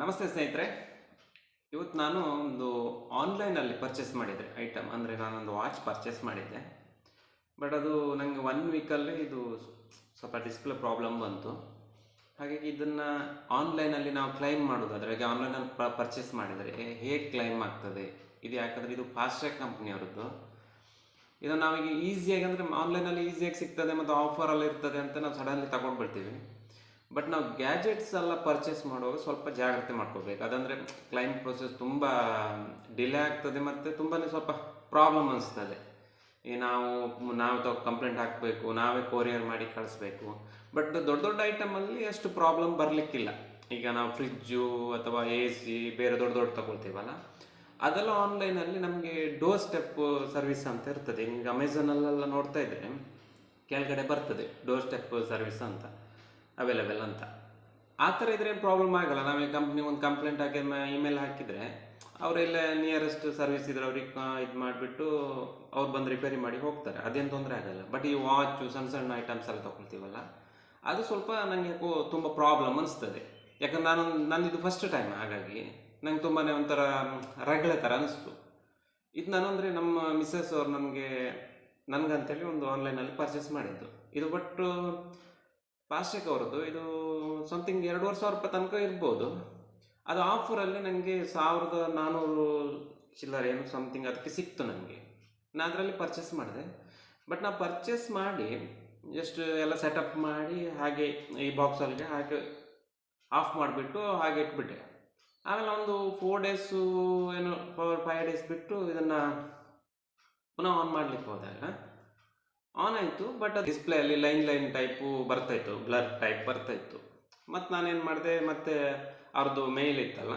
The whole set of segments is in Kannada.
ನಮಸ್ತೆ ಸ್ನೇಹಿತರೆ. ಇವತ್ತು ನಾನು ಒಂದು ಆನ್ಲೈನಲ್ಲಿ ಪರ್ಚೇಸ್ ಮಾಡಿದ್ದೆ ಐಟಮ್. ಅಂದರೆ ನಾನೊಂದು ವಾಚ್ ಪರ್ಚೇಸ್ ಮಾಡಿದ್ದೆ. ಬಟ್ ಅದು ನನಗೆ 1 ವೀಕಲ್ಲಿ ಇದು ಸ್ವಲ್ಪ ಡಿಸ್ಪ್ಲೇ ಪ್ರಾಬ್ಲಮ್ ಬಂತು. ಹಾಗಾಗಿ ಇದನ್ನು ಆನ್ಲೈನಲ್ಲಿ ನಾವು ಕ್ಲೈಮ್ ಮಾಡೋದಾದರೆ, ಈಗ ಆನ್ಲೈನಲ್ಲಿ ಪರ್ಚೇಸ್ ಮಾಡಿದರೆ ಹೇಗೆ ಕ್ಲೈಮ್ ಆಗ್ತದೆ ಇದು? ಯಾಕಂದರೆ ಇದು ಫಾಸ್ಟ್ರ್ಯಾಕ್ ಕಂಪ್ನಿಯವರದ್ದು. ಇದನ್ನು ನಾವೀಗ ಈಸಿಯಾಗಿ, ಅಂದರೆ ಆನ್ಲೈನಲ್ಲಿ ಈಸಿಯಾಗಿ ಸಿಗ್ತದೆ ಮತ್ತು ಆಫರಲ್ಲಿ ಇರ್ತದೆ ಅಂತ ನಾವು ಸಡನ್ಲಿ ತಗೊಂಡ್ಬಿಡ್ತೀವಿ. ಬಟ್ ನಾವು ಗ್ಯಾಜೆಟ್ಸ್ ಎಲ್ಲ ಪರ್ಚೇಸ್ ಮಾಡುವಾಗ ಸ್ವಲ್ಪ ಜಾಗ್ರತೆ ಮಾಡ್ಕೋಬೇಕು. ಅದಂದರೆ ಕ್ಲೈಮ್ ಪ್ರೊಸೆಸ್ ತುಂಬ ಡಿಲೇ ಆಗ್ತದೆ ಮತ್ತು ತುಂಬಾ ಸ್ವಲ್ಪ ಪ್ರಾಬ್ಲಮ್ ಅನಿಸ್ತದೆ. ಈ ನಾವು ಕಂಪ್ಲೇಂಟ್ ಹಾಕಬೇಕು, ನಾವೇ ಕೊರಿಯರ್ ಮಾಡಿ ಕಳಿಸ್ಬೇಕು. ಬಟ್ ದೊಡ್ಡ ದೊಡ್ಡ ಐಟಮಲ್ಲಿ ಅಷ್ಟು ಪ್ರಾಬ್ಲಮ್ ಬರಲಿಕ್ಕಿಲ್ಲ. ಈಗ ನಾವು ಫ್ರಿಜ್ಜು ಅಥವಾ AC ಬೇರೆ ದೊಡ್ಡ ದೊಡ್ಡ ತಗೊಳ್ತೀವಲ್ಲ, ಅದೆಲ್ಲ ಆನ್ಲೈನಲ್ಲಿ ನಮಗೆ ಡೋರ್ ಸ್ಟೆಪ್ ಸರ್ವಿಸ್ ಅಂತ ಇರ್ತದೆ. ಈಗ ಅಮೆಝಾನಲ್ಲೆಲ್ಲ ನೋಡ್ತಾ ಇದ್ದರೆ ಕೆಳಗಡೆ ಬರ್ತದೆ ಡೋರ್ ಸ್ಟೆಪ್ ಸರ್ವಿಸ್ ಅಂತ ಅವೈಲೇಬಲ್ ಅಂತ. ಆ ಥರ ಇದ್ರೆ ಪ್ರಾಬ್ಲಮ್ ಆಗಲ್ಲ. ನಾವೇ ಒಂದು ಕಂಪ್ಲೇಂಟ್ ಹಾಕಿ ಇಮೇಲ್ ಹಾಕಿದರೆ ಅವರೆಲ್ಲ ನಿಯರೆಸ್ಟ್ ಸರ್ವಿಸ್ ಇದ್ರೆ ಅವ್ರಿಗೆ ಇದು ಮಾಡಿಬಿಟ್ಟು ಅವ್ರು ಬಂದು ರಿಪೇರಿ ಮಾಡಿ ಹೋಗ್ತಾರೆ. ಅದೇನು ತೊಂದರೆ ಆಗಲ್ಲ. ಬಟ್ ಈ ವಾಚು ಸಣ್ಣ ಸಣ್ಣ ಐಟಮ್ಸ್ ಎಲ್ಲ ತೊಗೊಳ್ತೀವಲ್ಲ, ಅದು ಸ್ವಲ್ಪ ನನಗೆ ತುಂಬ ಪ್ರಾಬ್ಲಮ್ ಅನಿಸ್ತದೆ. ಯಾಕಂದ್ರೆ ನನ್ನದು ಫಸ್ಟ್ ಟೈಮ್, ಹಾಗಾಗಿ ನಂಗೆ ತುಂಬಾ ಒಂಥರ ರಗಳೆ ಥರ ಅನಿಸ್ತು. ಇದು ನಾನು ಅಂದರೆ ನಮ್ಮ ಮಿಸ್ಸಸ್ ಅವ್ರು ನನಗಂತೇಳಿ ಒಂದು ಆನ್ಲೈನಲ್ಲಿ ಪರ್ಚೇಸ್ ಮಾಡಿದ್ದು ಇದು. ಬಟ್ ಫಾಸ್ಟ್ರ್ಯಾಕ್ ಅವರದ್ದು ಇದು ಸಮಥಿಂಗ್ 2,500 ರೂಪಾಯಿ ತನಕ ಇರ್ಬೋದು. ಅದು ಆಫರಲ್ಲಿ ನನಗೆ 1,400 ಚಿಲ್ಲರೆ ಏನು ಸಮಥಿಂಗ್ ಅದಕ್ಕೆ ಸಿಕ್ತು ನನಗೆ. ನಾನು ಅದರಲ್ಲಿ ಪರ್ಚೇಸ್ ಮಾಡಿದೆ. ಬಟ್ ನಾನು ಪರ್ಚೇಸ್ ಮಾಡಿ ಜಸ್ಟ್ ಎಲ್ಲ ಸೆಟಪ್ ಮಾಡಿ ಹಾಗೆ ಈ ಬಾಕ್ಸಲ್ಲಿಗೆ ಹಾಗೆ ಆಫ್ ಮಾಡಿಬಿಟ್ಟು ಹಾಗೆ ಇಟ್ಬಿಟ್ಟೆ. ಆಮೇಲೆ ಒಂದು 4 ಡೇಸು ಏನು 5 ಡೇಸ್ ಬಿಟ್ಟು ಇದನ್ನು ಪುನಃ ಆನ್ ಮಾಡಲಿಕ್ಕೆ ಹೋದಾಗ ಆನ್ ಆಯಿತು. ಬಟ್ ಡಿಸ್ಪ್ಲೇಯಲ್ಲಿ ಲೈನ್ ಟೈಪು ಬರ್ತಾಯಿತ್ತು, ಬ್ಲರ್ ಟೈಪ್ ಬರ್ತಾಯಿತ್ತು. ಮತ್ತು ನಾನೇನು ಮಾಡಿದೆ, ಮತ್ತೆ ಅವ್ರದ್ದು ಮೇಲ್ ಇತ್ತಲ್ಲ,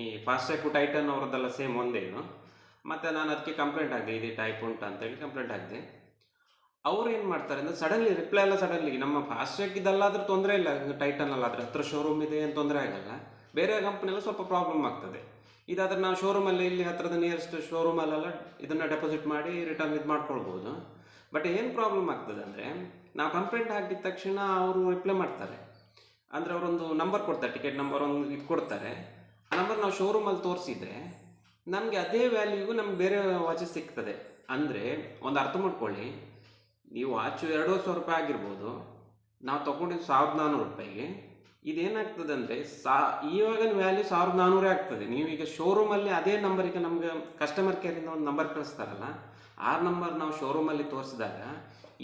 ಈ ಫಾಸ್ಟ್ರ್ಯಾಕು ಟೈಟನ್ ಅವ್ರದ್ದೆಲ್ಲ ಸೇಮ್ ಒಂದೇನು. ಮತ್ತು ನಾನು ಅದಕ್ಕೆ ಕಂಪ್ಲೇಂಟ್ ಆಗಿದೆ, ಇದು ಟೈಪ್ ಉಂಟು ಅಂತೇಳಿ ಕಂಪ್ಲೇಂಟ್ ಆಗಿದೆ. ಅವ್ರು ಏನು ಮಾಡ್ತಾರೆ ಅಂದರೆ ರಿಪ್ಲೈ ಎಲ್ಲ ಸಡನ್ಲಿ. ನಮ್ಮ ಫಾಸ್ಟ್ರ್ಯಾಕ್ ಇದೆಲ್ಲಾದರೂ ತೊಂದರೆ ಇಲ್ಲ, ಟೈಟನಲ್ಲಿ ಆದರೆ ಹತ್ರ ಶೋರೂಮ್ ಇದೆ, ಏನು ತೊಂದರೆ ಆಗಲ್ಲ. ಬೇರೆ ಕಂಪ್ನಿಯೆಲ್ಲ ಸ್ವಲ್ಪ ಪ್ರಾಬ್ಲಮ್ ಆಗ್ತದೆ. ಇದಾದರೆ ನಾವು ಶೋರೂಮಲ್ಲಿ ಇಲ್ಲಿ ಹತ್ತಿರದ ನಿಯರೆಸ್ಟ್ ಶೋರೂಮಲ್ಲೆಲ್ಲ ಇದನ್ನು ಡೆಪಾಸಿಟ್ ಮಾಡಿ ರಿಟರ್ನ್ ಇದು ಮಾಡ್ಕೊಳ್ಬೋದು. ಬಟ್ ಏನು ಪ್ರಾಬ್ಲಮ್ ಆಗ್ತದೆ ಅಂದರೆ, ನಾವು ಕಂಪ್ಲೇಂಟ್ ಹಾಕಿದ ತಕ್ಷಣ ಅವರು ರಿಪ್ಲೈ ಮಾಡ್ತಾರೆ. ಅಂದರೆ ಅವರೊಂದು ನಂಬರ್ ಕೊಡ್ತಾರೆ, ಟಿಕೆಟ್ ನಂಬರ್ ಒಂದು ಇದು ಕೊಡ್ತಾರೆ. ಆ ನಂಬರ್ ನಾವು ಶೋರೂಮಲ್ಲಿ ತೋರಿಸಿದರೆ ನಮಗೆ ಅದೇ ವ್ಯಾಲ್ಯೂಗೂ ನಮ್ಗೆ ಬೇರೆ ವಾಚಸ್ ಸಿಗ್ತದೆ. ಅಂದರೆ ಒಂದು ಅರ್ಥ ಮಾಡ್ಕೊಳ್ಳಿ, ನೀವು ವಾಚು 2,500 ರೂಪಾಯಿ ಆಗಿರ್ಬೋದು, ನಾವು ತೊಗೊಂಡಿದ್ದು 1,400 ರೂಪಾಯಿಗೆ. ಇದೇನಾಗ್ತದೆ ಅಂದರೆ ಇವಾಗಿನ ವ್ಯಾಲ್ಯೂ 1,400 ಆಗ್ತದೆ. ನೀವೀಗ ಶೋರೂಮಲ್ಲಿ ಅದೇ ನಂಬರಿಗೆ ನಮ್ಗೆ ಕಸ್ಟಮರ್ ಕೇರಿಂದ ಒಂದು ನಂಬರ್ ಕಳಿಸ್ತಾರಲ್ಲ, ಆ ನಂಬರ್ ನಾವು ಶೋರೂಮಲ್ಲಿ ತೋರಿಸಿದಾಗ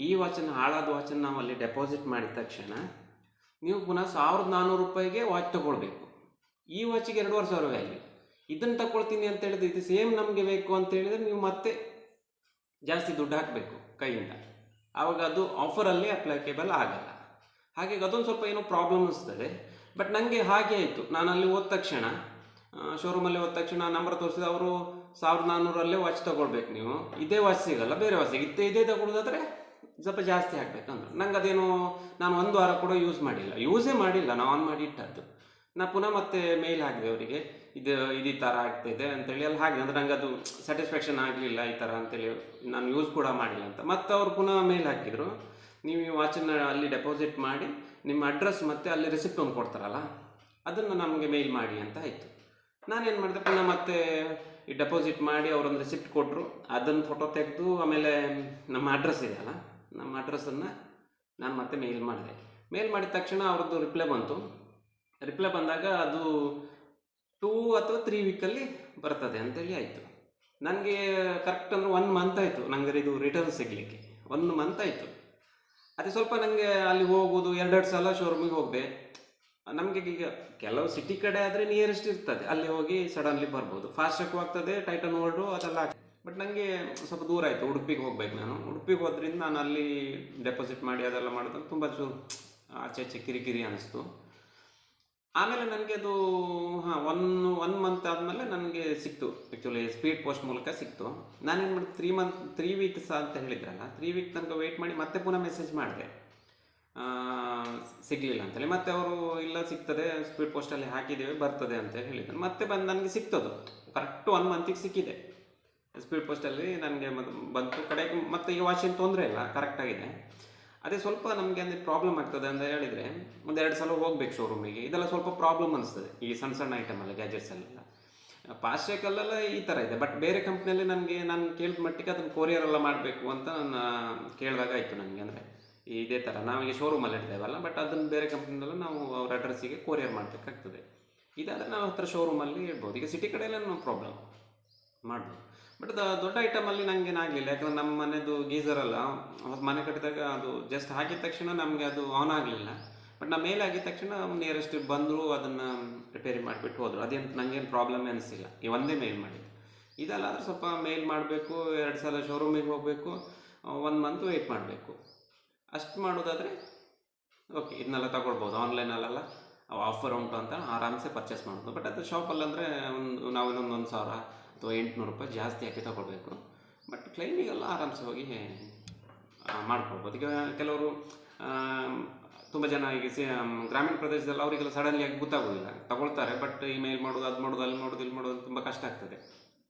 ಈ ವಾಚನ್ನು, ಹಾಳಾದ ವಾಚನ್ನು ನಾವು ಅಲ್ಲಿ ಡೆಪಾಸಿಟ್ ಮಾಡಿದ ತಕ್ಷಣ ನೀವು ಪುನಃ 1,400 ರೂಪಾಯಿಗೆ ವಾಚ್ ತೊಗೊಳ್ಬೇಕು. ಈ ವಾಚಿಗೆ 2,500 ವ್ಯಾಲ್ಯೂ. ಇದನ್ನು ತಗೊಳ್ತೀನಿ ಅಂತ ಹೇಳಿದ್ರೆ, ಇದು ಸೇಮ್ ನಮಗೆ ಬೇಕು ಅಂತ ಹೇಳಿದರೆ ನೀವು ಮತ್ತೆ ಜಾಸ್ತಿ ದುಡ್ಡು ಹಾಕಬೇಕು ಕೈಯಿಂದ. ಆವಾಗ ಅದು ಆಫರಲ್ಲಿ ಅಪ್ಲಿಕೇಬಲ್ ಆಗಲ್ಲ. ಹಾಗಾಗಿ ಅದೊಂದು ಸ್ವಲ್ಪ ಏನೋ ಪ್ರಾಬ್ಲಮ್ ಅನಿಸ್ತದೆ. ಬಟ್ ನನಗೆ ಹಾಗೆ ಆಯಿತು. ನಾನು ಅಲ್ಲಿ ಹೋದ ತಕ್ಷಣ, ಶೋರೂಮಲ್ಲಿ ಹೋದ ತಕ್ಷಣ ನಂಬರ್ ತೋರಿಸಿದ ಅವರು 1,400ರಲ್ಲೇ ವಾಚ್ ತೊಗೊಳ್ಬೇಕು ನೀವು, ಇದೇ ವಾಚ್ ಸಿಗಲ್ಲ, ಬೇರೆ ವಾಚ್ ಸಿಗುತ್ತೆ, ಇದೇ ತಗೊಳ್ಳೋದಾದರೆ ಸ್ವಲ್ಪ ಜಾಸ್ತಿ ಹಾಕ್ಬೇಕಂದ್ರೆ ನಂಗೆ ಅದೇನು, ನಾನು 1 ವಾರ ಕೂಡ ಯೂಸೇ ಮಾಡಿಲ್ಲ, ನಾನು ಆನ್ ಮಾಡಿ ಇಟ್ಟದ್ದು. ನಾನು ಪುನಃ ಮತ್ತೆ ಮೇಲ್ ಹಾಕಿದೆ ಅವರಿಗೆ, ಈ ಥರ ಆಗ್ತಾಯಿದೆ ಅಂತೇಳಿ ಅಲ್ಲಿ ಹಾಕಿದೆ. ಅಂದರೆ ನಂಗೆ ಅದು ಸ್ಯಾಟಿಸ್ಫ್ಯಾಕ್ಷನ್ ಆಗಲಿಲ್ಲ ಈ ಥರ ಅಂತೇಳಿ, ನಾನು ಯೂಸ್ ಕೂಡ ಮಾಡಿಲ್ಲ ಅಂತ. ಮತ್ತು ಅವರು ಪುನಃ ಮೇಲ್ ಹಾಕಿದರು, ನೀವು ಈ ವಾಚನ್ನು ಅಲ್ಲಿ ಡೆಪಾಸಿಟ್ ಮಾಡಿ ನಿಮ್ಮ ಅಡ್ರೆಸ್ ಮತ್ತು ಅಲ್ಲಿ ರಿಸಿಪ್ಟ್ ಒಂದು ಕೊಡ್ತಾರಲ್ಲ, ಅದನ್ನು ನಮಗೆ ಮೇಲ್ ಮಾಡಿ ಅಂತ ಆಯಿತು. ನಾನೇನು ಮಾಡಿದೆ, ಪುನಃ ಮತ್ತೆ ಈ ಡೆಪಾಸಿಟ್ ಮಾಡಿ ಅವರೊಂದು ರಿಸಿಪ್ಟ್ ಕೊಟ್ಟರು, ಅದನ್ನು ಫೋಟೋ ತೆಗೆದು ಆಮೇಲೆ ನಮ್ಮ ಅಡ್ರೆಸ್ ಇದೆಯಲ್ಲ, ನಮ್ಮ ಅಡ್ರೆಸ್ಸನ್ನು ನಾನು ಮತ್ತೆ ಮೇಲ್ ಮಾಡಿದೆ. ಮೇಲ್ ಮಾಡಿದ ತಕ್ಷಣ ಅವ್ರದ್ದು ರಿಪ್ಲೈ ಬಂತು. ರಿಪ್ಲೈ ಬಂದಾಗ ಅದು 2 ಅಥವಾ 3 ವೀಕಲ್ಲಿ ಬರ್ತದೆ ಅಂತೇಳಿ ಆಯಿತು. ನನಗೆ ಕರೆಕ್ಟ್ ಅಂದರೆ 1 ಮಂತ್ ಆಯಿತು ನನಗೆ ಇದು ರಿಟರ್ನ್ ಸಿಗಲಿಕ್ಕೆ. 1 ಮಂತ್ ಆಯಿತು. ಅದೇ ಸ್ವಲ್ಪ ನನಗೆ ಅಲ್ಲಿ ಹೋಗೋದು 2 ಸಲ ಶೋರೂಮಿಗೆ ಹೋಗಿದೆ. ನಮಗೆ ಈಗ ಕೆಲವು ಸಿಟಿ ಕಡೆ ಆದರೆ ನಿಯರೆಸ್ಟ್ ಇರ್ತದೆ, ಅಲ್ಲಿ ಹೋಗಿ ಸಡನ್ಲಿ ಬರ್ಬೋದು. ಫಾಸ್ಟ್ರ್ಯಾಕು ಆಗ್ತದೆ, ಟೈಟನ್ ವರ್ಲ್ಡು ಅದೆಲ್ಲ ಆಗ್ತದೆ. ಬಟ್ ನನಗೆ ಸ್ವಲ್ಪ ದೂರ ಆಯಿತು, ಉಡುಪಿಗೆ ಹೋಗ್ಬೇಕು. ನಾನು ಉಡುಪಿಗೆ ಹೋದ್ರಿಂದ ನಾನು ಅಲ್ಲಿ ಡೆಪಾಸಿಟ್ ಮಾಡಿ ಅದೆಲ್ಲ ಮಾಡಿದ್ರೆ ತುಂಬ ಚೂರು ಆಚೆ ಕಿರಿಕಿರಿ ಅನ್ನಿಸ್ತು. ಆಮೇಲೆ ನನಗೆ ಅದು ಒನ್ ಮಂತ್ ಆದಮೇಲೆ ನನಗೆ ಸಿಕ್ತು. ಆ್ಯಕ್ಚುಲಿ ಸ್ಪೀಡ್ ಪೋಸ್ಟ್ ಮೂಲಕ ಸಿಕ್ತು. ನಾನೇನು ಮಾಡಿದೆ, 3 ವೀಕ್ಸ್ ಅಂತ ಹೇಳಿದ್ರಲ್ಲ, 3 ವೀಕ್ ತನಕ ವೆಯ್ಟ್ ಮಾಡಿ ಮತ್ತೆ ಪುನಃ ಮೆಸೇಜ್ ಮಾಡಿದೆ, ಸಿಗಲಿಲ್ಲ ಅಂತೇಳಿ. ಮತ್ತು ಅವರು ಇಲ್ಲ ಸಿಗ್ತದೆ, ಸ್ಪೀಡ್ ಪೋಸ್ಟಲ್ಲಿ ಹಾಕಿದ್ದೇವೆ, ಬರ್ತದೆ ಅಂತ ಹೇಳಿದ್ರು. ಮತ್ತೆ ಬಂದು ನನಗೆ ಸಿಕ್ತದು ಕರೆಕ್ಟ್ 1 ಮಂತಿಗೆ ಸಿಕ್ಕಿದೆ ಸ್ಪೀಡ್ ಪೋಸ್ಟಲ್ಲಿ ನನಗೆ ಬಂತು ಕಡೆಗೆ. ಮತ್ತು ಈಗ ವಾಚಿನ ತೊಂದರೆ ಇಲ್ಲ, ಕರೆಕ್ಟಾಗಿದೆ. ಅದೇ ಸ್ವಲ್ಪ ನಮಗೆ ಅಂದರೆ ಪ್ರಾಬ್ಲಮ್ ಆಗ್ತದೆ ಅಂತ ಹೇಳಿದರೆ ಒಂದು 2 ಸಲ ಹೋಗ್ಬೇಕು ಶೋರೂಮಿಗೆ. ಇದೆಲ್ಲ ಸ್ವಲ್ಪ ಪ್ರಾಬ್ಲಮ್ ಅನಿಸ್ತದೆ ಈ ಸಣ್ಣ ಸಣ್ಣ ಐಟಮಲ್ಲ, ಗ್ಯಾಜೆಟ್ಸಲ್ಲೆಲ್ಲ. ಪಾಶ್ಚೇಕಲ್ಲೆಲ್ಲ ಈ ಥರ ಇದೆ. ಬಟ್ ಬೇರೆ ಕಂಪ್ನಿಯಲ್ಲಿ ನನಗೆ ನಾನು ಕೇಳಿದ ಮಟ್ಟಿಗೆ ಅದನ್ನು ಕೊರಿಯರ್ ಎಲ್ಲ ಮಾಡಬೇಕು ಅಂತ ನಾನು ಕೇಳಿದಾಗ ಆಯಿತು ನನಗೆ. ಅಂದರೆ ಇದೇ ಥರ ನಾವೀಗ ಶೋರೂಮಲ್ಲಿ ಇಡ್ತೇವಲ್ಲ, ಬಟ್ ಅದನ್ನು ಬೇರೆ ಕಂಪ್ನಿಯಲ್ಲ ನಾವು ಅವ್ರ ಅಡ್ರೆಸ್ಸಿಗೆ ಕೊರಿಯರ್ ಮಾಡಬೇಕಾಗ್ತದೆ. ಇದಾದರೆ ನಾವು ಹತ್ರ ಶೋರೂಮಲ್ಲಿ ಇಡ್ಬೋದು. ಈಗ ಸಿಟಿ ಕಡೆಯಲ್ಲ ನೋ ಪ್ರಾಬ್ಲಮ್ ಮಾಡ್ಬೋದು. ಬಟ್ ದೊಡ್ಡ ಐಟಮಲ್ಲಿ ನನಗೆ ಆಗಲಿಲ್ಲ. ಯಾಕಂದರೆ ನಮ್ಮ ಮನೆದು ಗೀಸರ್ ಅಲ್ಲ, ಅವತ್ತು ಮನೆ ಕಟ್ಟಿದಾಗ ಅದು ಜಸ್ಟ್ ಹಾಕಿದ ತಕ್ಷಣ ನಮಗೆ ಅದು ಆನ್ ಆಗಲಿಲ್ಲ. ಬಟ್ ನಾನು ಮೇಲ್ ಆಗಿದ ತಕ್ಷಣ ನಿಯರೆಸ್ಟ್ ಬಂದರು, ಅದನ್ನು ರಿಪೇರಿ ಮಾಡಿಬಿಟ್ಟು ಹೋದರು. ಅದೇನು ನನಗೇನು ಪ್ರಾಬ್ಲಮ್ ಅನಿಸಿಲ್ಲ, ಈ ಒಂದೇ ಮೇಲ್ ಮಾಡಿದ್ದು. ಇದೆಲ್ಲ ಆದರೆ ಸ್ವಲ್ಪ ಮೇಲ್ ಮಾಡಬೇಕು, 2 ಸಲ ಶೋರೂಮಿಗೆ ಹೋಗಬೇಕು, 1 ಮಂತ್ ವೆಯ್ಟ್ ಮಾಡಬೇಕು. ಅಷ್ಟು ಮಾಡೋದಾದರೆ ಓಕೆ, ಇದನ್ನೆಲ್ಲ ತಗೊಳ್ಬೋದು. ಆನ್ಲೈನಲ್ಲೆಲ್ಲ ಆಫರ್ ಉಂಟು ಅಂತ ಆರಾಮ್ಸೆ ಪರ್ಚೇಸ್ ಮಾಡ್ಬೋದು. ಬಟ್ ಅದು ಶಾಪಲ್ಲಂದರೆ ನಾವು ಇನ್ನೊಂದು 1,000 ಅಥವಾ 800 ರೂಪಾಯಿ ಜಾಸ್ತಿ ಹಾಕಿ ತಗೊಳ್ಬೇಕು. ಬಟ್ ಕ್ಲೈಮಿಗೆಲ್ಲ ಆರಾಮ್ಸೆ ಹೋಗಿ ಮಾಡ್ಕೊಳ್ಬೋದು. ಈಗ ಕೆಲವರು ತುಂಬ ಜನ ಈಗ ಗ್ರಾಮೀಣ ಪ್ರದೇಶದಲ್ಲಿ ಅವರಿಗೆಲ್ಲ ಸಡನ್ಲಿ ಆಗಿ ಗೊತ್ತಾಗೋದಿಲ್ಲ, ತಗೊಳ್ತಾರೆ. ಬಟ್ ಇಮೇಲ್ ಮಾಡೋದು, ಅದು ಮಾಡೋದು, ಅಲ್ಲಿ ಮಾಡೋದು, ಇಲ್ಲಿ ಮಾಡೋದು ತುಂಬ ಕಷ್ಟ ಆಗ್ತದೆ.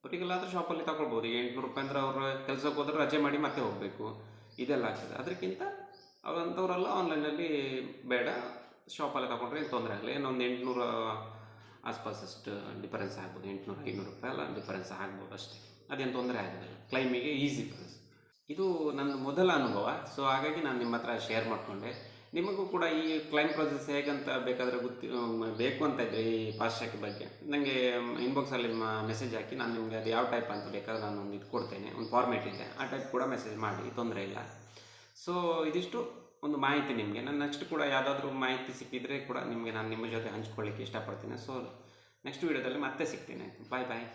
ಅವರಿಗೆಲ್ಲ ಆದರೆ ಶಾಪಲ್ಲಿ ತಗೊಳ್ಬೋದು. ಈಗ 800 ರೂಪಾಯಿ ಅಂದರೆ ಅವರು ಕೆಲಸಕ್ಕೆ ಹೋದರೆ ರಜೆ ಮಾಡಿ ಮತ್ತೆ ಹೋಗಬೇಕು, ಇದೆಲ್ಲ ಆಗ್ತದೆ. ಅದಕ್ಕಿಂತ ಅವಂಥವರೆಲ್ಲ ಆನ್ಲೈನಲ್ಲಿ ಬೇಡ, ಶಾಪಲ್ಲಿ ತಗೊಂಡ್ರೆ ಏನು ತೊಂದರೆ ಆಗಲಿ. ಇನ್ನೊಂದು 800 ಆಸ್ಪಾಸಷ್ಟು ಡಿಫರೆನ್ಸ್ ಆಗ್ಬೋದು, 800-500 ರೂಪಾಯಿ ಎಲ್ಲ ಡಿಫರೆನ್ಸ್ ಆಗ್ಬೋದು ಅಷ್ಟೇ. ಅದೇನು ತೊಂದರೆ ಆಗೋದಿಲ್ಲ, ಕ್ಲೈಮಿಗೆ ಈಸಿ ಪ್ರೊಸೆಸ್. ಇದು ನನ್ನ ಮೊದಲ ಅನುಭವ. ಸೊ ಹಾಗಾಗಿ ನಾನು ನಿಮ್ಮ ಹತ್ರ ಶೇರ್ ಮಾಡಿಕೊಂಡೆ. ನಿಮಗೂ ಕೂಡ ಈ ಕ್ಲೈಮ್ ಪ್ರೊಸೆಸ್ ಹೇಗಂತ ಬೇಕಾದರೆ ಬೇಕು ಅಂತ ಇದ್ದರೆ ಈ ಫಾಸ್ಟ್‌ಟ್ರ್ಯಾಕ್ ಬಗ್ಗೆ ನನಗೆ ಇನ್ಬಾಕ್ಸಲ್ಲಿ ಮೆಸೇಜ್ ಹಾಕಿ, ನಾನು ನಿಮಗೆ ಅದು ಯಾವ ಟೈಪ್ ಅಂತ ಬೇಕಾದ್ರೆ ನಾನು ಒಂದು ಇದು ಕೊಡ್ತೇನೆ, ಒಂದು ಫಾರ್ಮೇಟ್ ಇದೆ, ಆ ಟೈಪ್ ಕೂಡ ಮೆಸೇಜ್ ಮಾಡಿ, ತೊಂದರೆ ಇಲ್ಲ. ಸೊ ಇದಿಷ್ಟು ಒಂದು ಮಾಹಿತಿ ನಿಮಗೆ. ನಾನು ನೆಕ್ಸ್ಟ್ ಕೂಡ ಯಾವುದಾದ್ರೂ ಮಾಹಿತಿ ಸಿಕ್ಕಿದರೆ ಕೂಡ ನಿಮಗೆ ನಾನು ನಿಮ್ಮ ಜೊತೆ ಹಂಚ್ಕೊಳ್ಳಿಕ್ಕೆ ಇಷ್ಟಪಡ್ತೀನಿ. ಸೊ ನೆಕ್ಸ್ಟ್ ವೀಡಿಯೋದಲ್ಲಿ ಮತ್ತೆ ಸಿಗ್ತೀನಿ. ಬಾಯ್ ಬಾಯ್.